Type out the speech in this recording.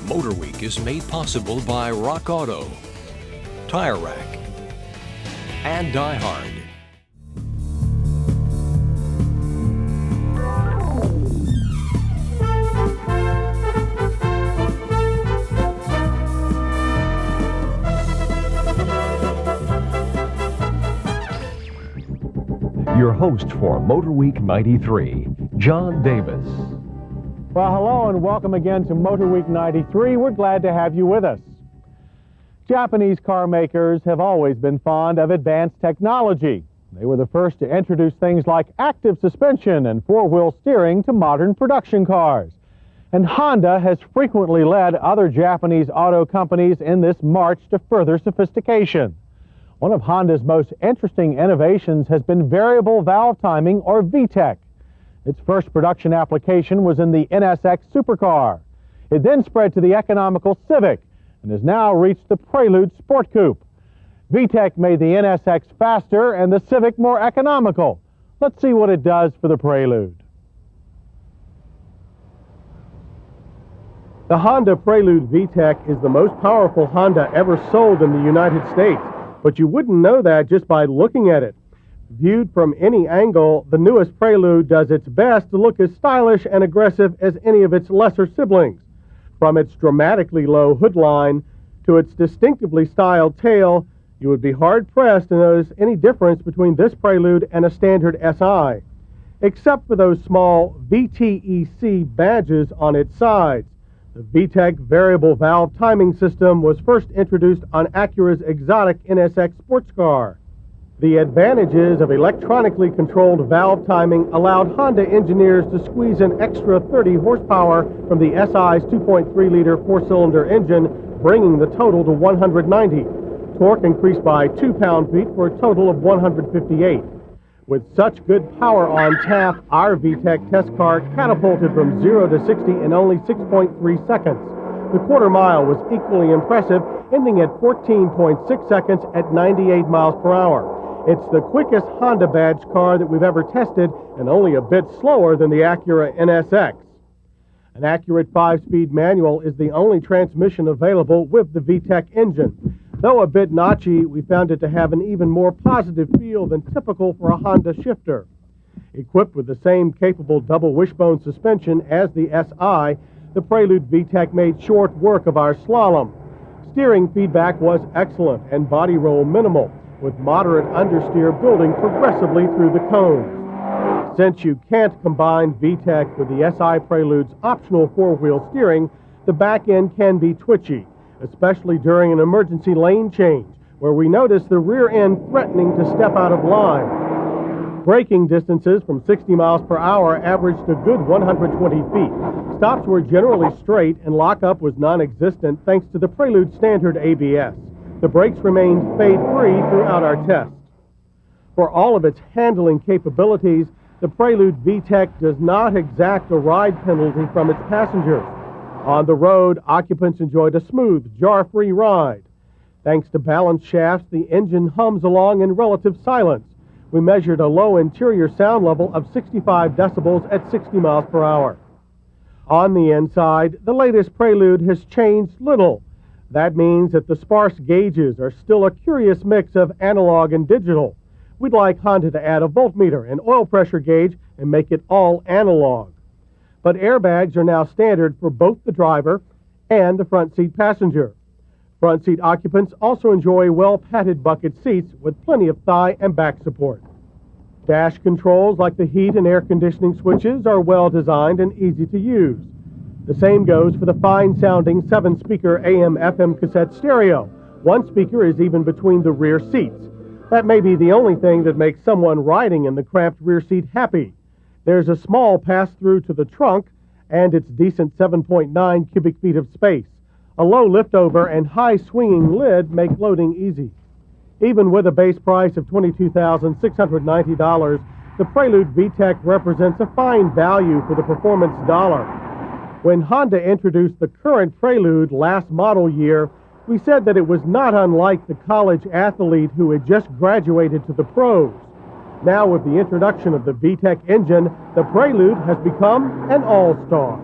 MotorWeek is made possible by Rock Auto, Tire Rack, and Die Hard. Your host for MotorWeek 93, John Davis. Well, hello and welcome again to MotorWeek 93. We're glad to have you with us. Japanese car makers have always been fond of advanced technology. They were the first to introduce things like active suspension and four-wheel steering to modern production cars. And Honda has frequently led other Japanese auto companies in this march to further sophistication. One of Honda's most interesting innovations has been variable valve timing, or Vtec. Its first production application was in the NSX supercar. It then spread to the economical Civic and has now reached the Prelude Sport Coupe. Vtec made the NSX faster and the Civic more economical. Let's see what it does for the Prelude. The Honda Prelude Vtec is the most powerful Honda ever sold in the United States. But you wouldn't know that just by looking at it. Viewed from any angle, the newest Prelude does its best to look as stylish and aggressive as any of its lesser siblings. From its dramatically low hood line to its distinctively styled tail, you would be hard-pressed to notice any difference between this Prelude and a standard SI, except for those small VTEC badges on its sides. The Vtec variable valve timing system was first introduced on Acura's exotic NSX sports car. The advantages of electronically controlled valve timing allowed Honda engineers to squeeze an extra 30 horsepower from the SI's 2.3-liter four-cylinder engine, bringing the total to 190. Torque increased by 2 pound-feet for a total of 158. With such good power on tap, our Vtec test car catapulted from 0 to 60 in only 6.3 seconds. The quarter mile was equally impressive, ending at 14.6 seconds at 98 miles per hour. It's the quickest Honda badge car that we've ever tested and only a bit slower than the Acura NSX. An accurate 5-speed manual is the only transmission available with the Vtec engine. Though a bit notchy, we found it to have an even more positive feel than typical for a Honda shifter. Equipped with the same capable double wishbone suspension as the SI, the Prelude Vtec made short work of our slalom. Steering feedback was excellent and body roll minimal, with moderate understeer building progressively through the cones. Since you can't combine Vtec with the SI Prelude's optional four-wheel steering, the back end can be twitchy, especially during an emergency lane change, where we notice the rear end threatening to step out of line. Braking distances from 60 miles per hour averaged a good 120 feet. Stops were generally straight and lockup was non-existent thanks to the Prelude standard ABS. The brakes remained fade-free throughout our test. For all of its handling capabilities, the Prelude Vtec does not exact a ride penalty from its passengers. On the road, occupants enjoyed a smooth, jar-free ride. Thanks to balanced shafts, the engine hums along in relative silence. We measured a low interior sound level of 65 decibels at 60 miles per hour. On the inside, the latest Prelude has changed little. That means that the sparse gauges are still a curious mix of analog and digital. We'd like Honda to add a voltmeter and oil pressure gauge and make it all analog. But airbags are now standard for both the driver and the front seat passenger. Front seat occupants also enjoy well-padded bucket seats with plenty of thigh and back support. Dash controls like the heat and air conditioning switches are well designed and easy to use. The same goes for the fine-sounding 7-speaker AM/FM cassette stereo. One speaker is even between the rear seats. That may be the only thing that makes someone riding in the cramped rear seat happy. There's a small pass-through to the trunk and its decent 7.9 cubic feet of space. A low liftover and high swinging lid make loading easy. Even with a base price of $22,690, the Prelude Vtec represents a fine value for the performance dollar. When Honda introduced the current Prelude last model year, we said that it was not unlike the college athlete who had just graduated to the pros. Now, with the introduction of the Vtec engine, the Prelude has become an all-star.